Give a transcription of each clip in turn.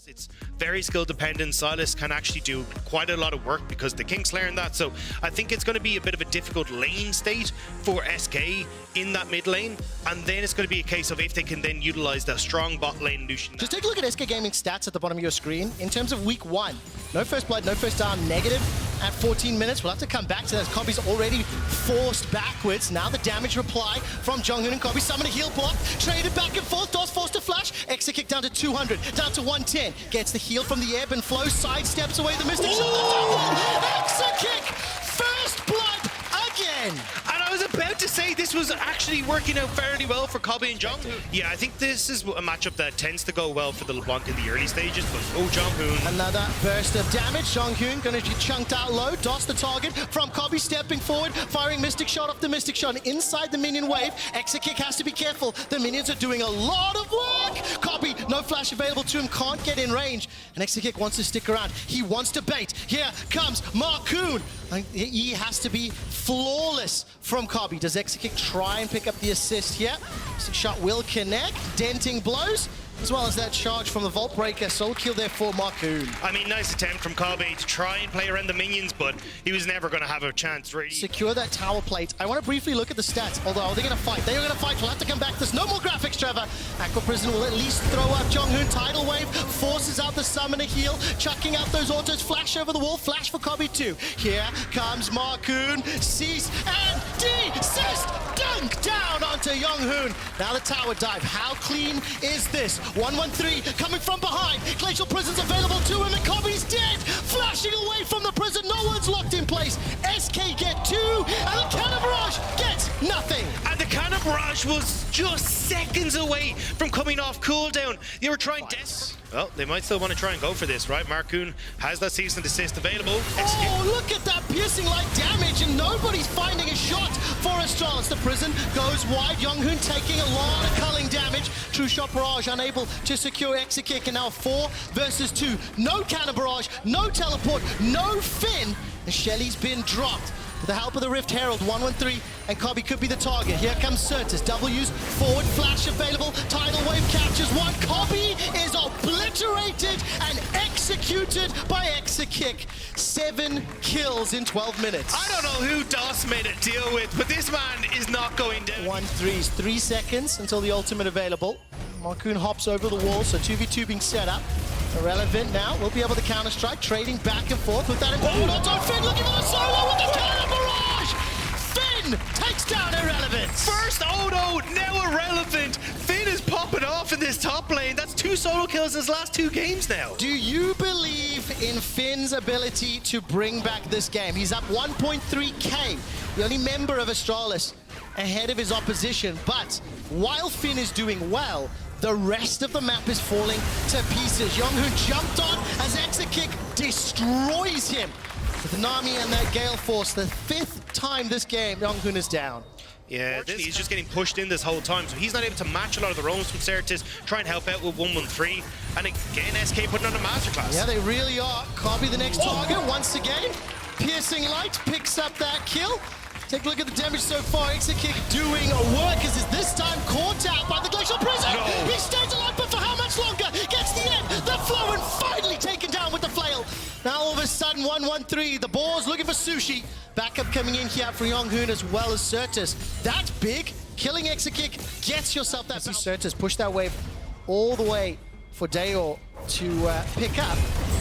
It's very skill dependent. Sylas can actually do quite a lot of work because the Kingslayer and that. So I think it's going to be a bit of a difficult lane state for SK in that mid lane. And then it's going to be a case of if they can then utilize the strong bot lane Lucian. Just take a look at SK Gaming stats at the bottom of your screen. In terms of week 1, no first blood, no first down, negative at 14 minutes. We'll have to come back to that. Kobbe's already forced backwards. Now the damage reply from JeongHoon and Kobbe. Summon a heal block, traded back and forth. DOS forced to flash. Exakick down to 200, down to 110. Gets the heal from the ebb and flow, sidesteps away the Mystic Shot. Exakick! First blood again! And I was about to say this was actually working out fairly well for Kobbe and JeongHoon. Yeah, I think this is a matchup that tends to go well for the LeBlanc in the early stages, but JeongHoon. Another burst of damage. JeongHoon going to be chunked out low. DOS the target from Kobbe, stepping forward, firing Mystic Shot off the Mystic Shot inside the minion wave. Exakick has to be careful. The minions are doing a lot of work. Kobbe, no flash available to him, can't get in range. And Exakick wants to stick around. He wants to bait. Here comes Markoon. He has to be flawless from Kobbe. Does Exakick try and pick up the assist here? Mystic Shot will connect. Denting blows, as well as that charge from the Vault Breaker. Soul kill there for Markoon. I mean, nice attempt from Kobbe to try and play around the minions, but he was never going to have a chance, really. Secure that tower plate. I want to briefly look at the stats, although are they going to fight? They are going to fight. We'll have to come back. There's no more graphics, Trevor. Aqua Prison will at least throw up JeongHoon. Tidal Wave forces out the summoner heal, chucking out those autos. Flash over the wall. Flash for Kobbe too. Here comes Markoon. Cease and desist. Dunk down onto JeongHoon. Now the tower dive. How clean is this? 113 coming from behind. Glacial Prison's available to him, and Kobbe's dead. Flashing away from the prison. No one's locked in place. SK get 2, and the Cannon Barrage gets nothing. And the Cannon Barrage was just seconds away from coming off cooldown. They were trying well, they might still want to try and go for this, right? Markoon has that cease and desist available. Oh, look at that piercing light damage, and nobody's finding a shot for Astralis. The prison goes wide. JeongHoon taking a lot of culling damage. True Shot Barrage unable to secure Exakick, and now 4 versus 2. No Cannon Barrage, no teleport, no Finn. And Shelly's been dropped. With the help of the Rift Herald, 113, and Kobbe could be the target. Here comes Sertuss. W's forward flash available. Tidal Wave captures one. Kobbe is obliterated and executed by Exakick. 7 kills in 12 minutes. I don't know who DOS made a deal with, but this man is not going down. 1-3's 3 seconds until the ultimate available. Markoon hops over the wall, so 2v2 being set up. Irrelevant now, we'll be able to counter-strike, trading back and forth with that important auto. Finn looking for the solo with the Cannon Barrage! Finn takes down Irrelevant! First auto, now Irrelevant! Finn is popping off in this top lane. That's 2 solo kills in his last 2 games now. Do you believe in Finn's ability to bring back this game? He's up 1.3k, the only member of Astralis ahead of his opposition, but while Finn is doing well, the rest of the map is falling to pieces. JeongHoon jumped on as Exakick destroys him. With Nami and that Gale Force, the 5th time this game, JeongHoon is down. Yeah, he's just getting pushed in this whole time, so he's not able to match a lot of the roams from Sertuss, try and help out with 113. And again, SK putting on a masterclass. Yeah, they really are. Kobbe the next target once again. Piercing Light picks up that kill. Take a look at the damage so far. Exakick doing work as is this time caught out by the Glacial Prison. No. He stays alive, but for how much longer? Gets the end, the flow, and finally taken down with the flail. Now all of a sudden, 1-1-3. The Boars looking for Sushi. Backup coming in here for JeongHoon as well as Sertuss. That's big. Killing Exakick gets yourself that. Sertuss push that wave all the way for Dajor to pick up.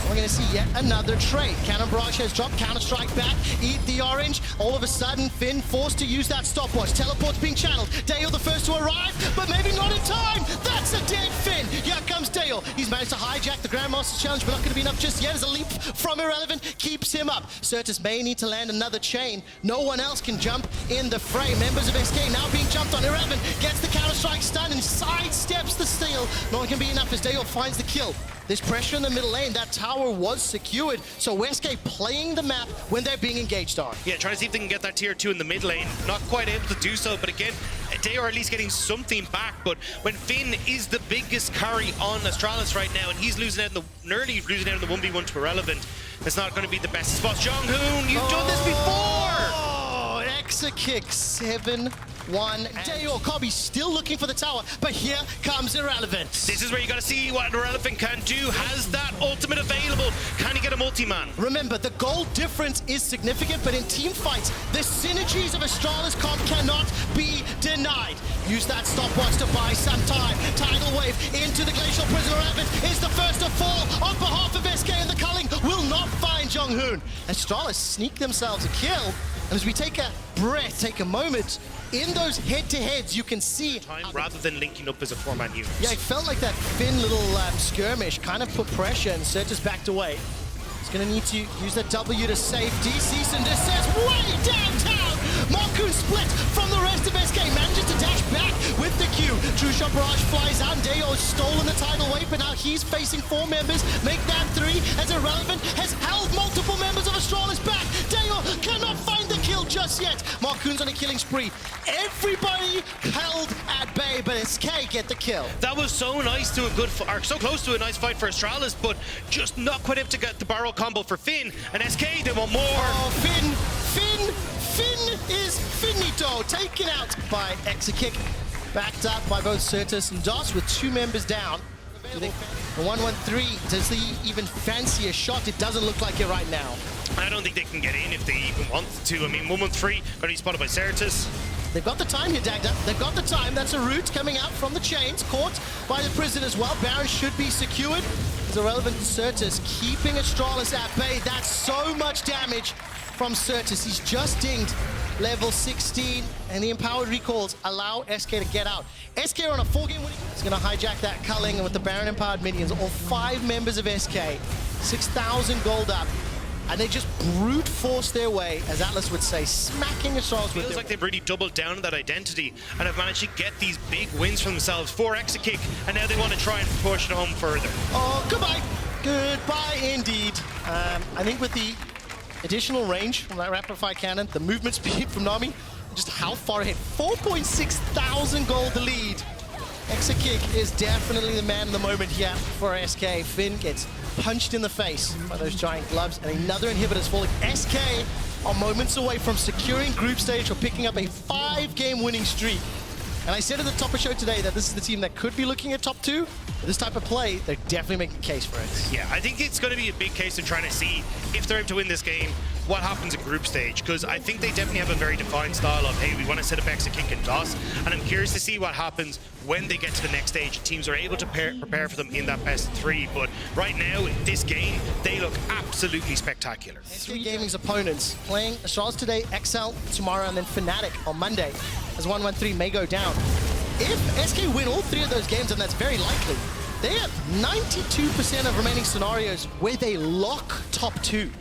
We're going to see yet another trade. Cannon Barrage has dropped, Counter-Strike back, eat the orange. All of a sudden, Finn forced to use that stopwatch. Teleport's being channeled. Dajor the first to arrive, but maybe not in time. That's a dead Finn. Here comes Dajor. He's managed to hijack the Grandmaster's challenge, but not going to be enough just yet as a leap from Irrelevant keeps him up. Sertuss may need to land another chain. No one else can jump in the fray. Members of SK now being jumped on. Irrelevant gets the Counter-Strike stun and sidesteps the steal. No one can be enough as Dajor finds the kill. This pressure in the middle lane, that tower was secured, so SK playing the map when they're being engaged on. Yeah, trying to see if they can get that tier 2 in the mid lane. Not quite able to do so, but again, they are at least getting something back. But when Finn is the biggest carry on Astralis right now, and he's losing out in the nearly losing out in the 1v1 to Irrelevant, it's not going to be the best spot. JeongHoon, you've done this before! Oh, Exakick 7 1. Dajor, Kobbe still looking for the tower, but here comes Irrelevant. This is where you got to see what Irrelevant can do. Has that ultimate available? Can he get a multi-man? Remember, the goal difference is significant, but in team fights, the synergies of Astralis comp cannot be denied. Use that stopwatch to buy some time. Tidal wave into the Glacial Prison. Irrelevant is the first to fall on behalf of SK, and the culling will not find JeongHoon. Astralis sneak themselves a kill, and as we take a breath, take a moment, in those head-to-heads, you can see time rather than linking up as a 4-man unit. Yeah, it felt like that thin little skirmish kind of put pressure, and Sertuss backed away. He's going to need to use that W to safety. Cease and desist way downtown. Markoon split from the rest of SK, manages to dash back with the Q. True Shot Barrage flies out. Dajor's stolen the tidal wave, but now he's facing 4 members. Make that 3 as Irrelevant has held multiple members of Astralis back. Dajor cannot find the kill just yet. Markoon's on a killing spree. Everybody held at bay, but SK get the kill. That was so nice to a good, or so close to a nice fight for Astralis, but just not quite able to get the barrel combo for Finn. And SK, they want more. Oh, Finn is finito. Taken out by Exakick. Backed up by both Sertuss and DOS with 2 members down. The 1-1-3, does he even fancy a shot? It doesn't look like it right now. I don't think they can get in if they even want to. I mean, 1-1-3, going to be spotted by Sertuss. They've got the time here, Dagda. They've got the time. That's a root coming out from the chains. Caught by the prison as well. Baron should be secured. There's Irrelevant Sertuss keeping Astralis at bay. That's so much damage from Sertuss. He's just dinged level 16, and the empowered recalls allow SK to get out. SK are on a 4-game winning. He's going to hijack that culling, and with the Baron empowered minions, all 5 members of SK, 6,000 gold up. And they just brute force their way, as Atlas would say, smacking Astralis with Feels like they've really doubled down on that identity and have managed to get these big wins for themselves for Exakick, and now they want to try and push it home further. Oh, goodbye. Goodbye indeed. I think with the additional range from that rapid fire cannon, the movement speed from Nami, just how far ahead. 4.6 thousand gold the lead. Exakick is definitely the man in the moment here for SK. Finn gets punched in the face by those giant gloves, and another inhibitor is falling. SK are moments away from securing group stage or picking up a 5-game winning streak. And I said at the top of the show today that this is the team that could be looking at top 2. This type of play, they're definitely making a case for it. Yeah, I think it's going to be a big case of trying to see if they're able to win this game, what happens in group stage, because I think they definitely have a very defined style of, hey, we want to set up Exakick and DOS, and I'm curious to see what happens when they get to the next stage. Teams are able to prepare for them in that best 3, but right now, this game, they look absolutely spectacular. SK Gaming's opponents playing Astralis today, XL tomorrow, and then Fnatic on Monday, as 1-1-3 may go down. If SK win all 3 of those games, and that's very likely, they have 92% of remaining scenarios where they lock top 2.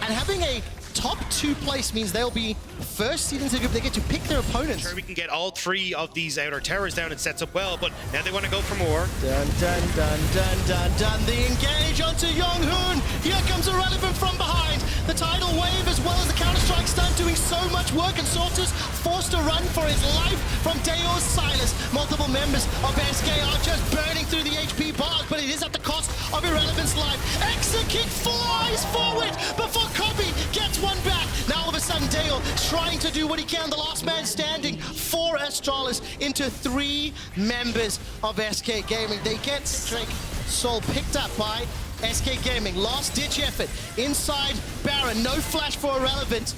And having a top 2 place means they'll be first seed into the group. They get to pick their opponents. Sure, we can get all 3 of these outer towers down and sets up well, but now they want to go for more. Dun, dun, dun, dun, dun, dun. The engage onto JeongHoon. Here comes Irrelevant from behind. The tidal wave as well as the counter-strike stun doing so much work, and Sertuss forced to run for his life from Dajor's Silas. Multiple members of SK are just burning through the HP bars, but it is at the cost of Irrelevant's life. Exakick flies forward before Kobbe gets one back. Now all of a sudden Dajor trying to do what he can, the last man standing for Astralis into 3 members of SK Gaming. They get Drake Soul picked up by SK Gaming. Last ditch effort inside Baron. No flash for Irrelevant.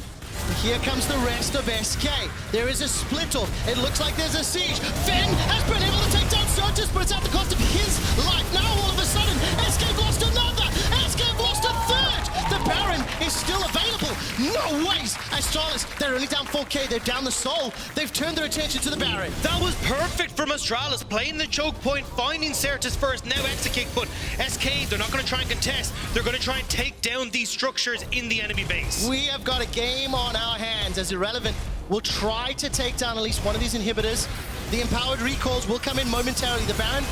Here comes the rest of SK. There is a split off. It looks like there's a siege. Finn has been able to take down Sertuss, but it's at the cost of his life. Now all of a sudden, SK lost another. SK lost a 3rd. The Baron is still available. No ways. Astralis, they're only down 4K. They're down the soul. They've turned their attention to the Baron. That was perfect from Astralis, playing the choke point, finding Sertuss first, now Exakick, but SK, they're not going to try and contest. They're going to try and take down these structures in the enemy base. We have got a game on our hands as Irrelevant will try to take down at least one of these inhibitors. The empowered recalls will come in momentarily. The Baron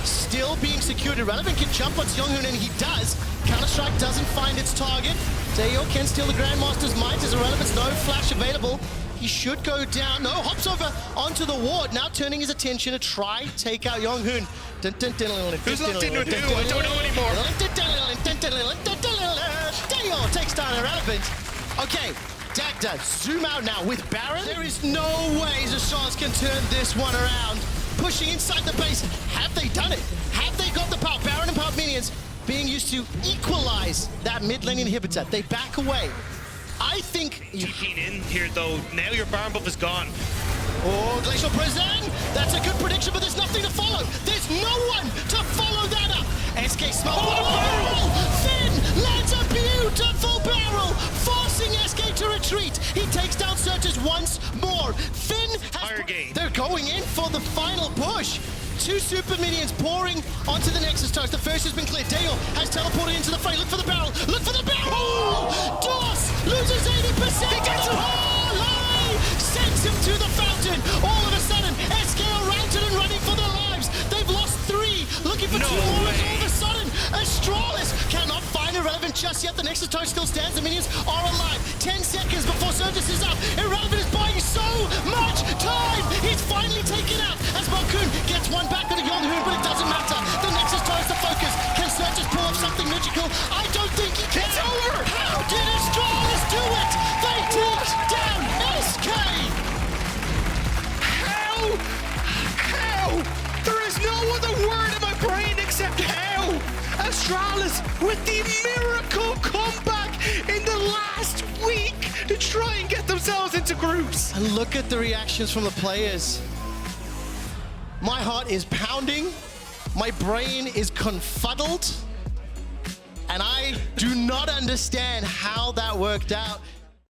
still being secured. Irrelevant can jump on JeongHoon, and he does. Counter-Strike doesn't find its target. Dajor can steal the Grandmaster's might as Irrelevant's no flash available. He should go down. No, hops over onto the ward. Now turning his attention to try take out JeongHoon. Who's left in to do? I don't know anymore. Dajor takes down Irrelevant. Okay, Dagda, zoom out now with Baron. There is no way Astralis can turn this one around. Pushing inside the base. Have they done it? Have they got the power? Baron and power minions being used to equalize that mid lane inhibitor. They back away. I think... Keen in here though. Now your Baron buff is gone. Oh, Glacial Prison! That's a good prediction, but there's nothing to follow. There's no one to follow that up. SK smell. Oh, Finn lands a beautiful barrel, forcing SK to retreat. He takes down Sertuss once more. Finn has... They're going in for the final push. Two super minions pouring onto the Nexus Toast. The first has been cleared. Dajor has teleported into the fray. Look for the barrel. Look for the barrel! Oh! Doss loses 80%. He gets a parlay! Sends him to the fountain. All of a sudden, SK are routed and running for their lives. They've lost 3. Looking for 2 more. All of a sudden, Astralis cannot find Irrelevant just yet. The Nexus Toast still stands. The minions are alive. 10 seconds before Sertuss is up. Irrelevant is buying so much time. He's finally taken out as Markoon gets one back on the JeongHoon, but it doesn't matter. The Nexus Toast the focus. Can Sertuss pull off something magical? I don't think he can. It's over. How did Astralis do it? They take down SK. How? There is no other word in my brain except how. Astralis with the miracle comeback in the last week to try and get themselves into groups. And look at the reactions from the players. My heart is pounding. My brain is confuddled. And I do not understand how that worked out.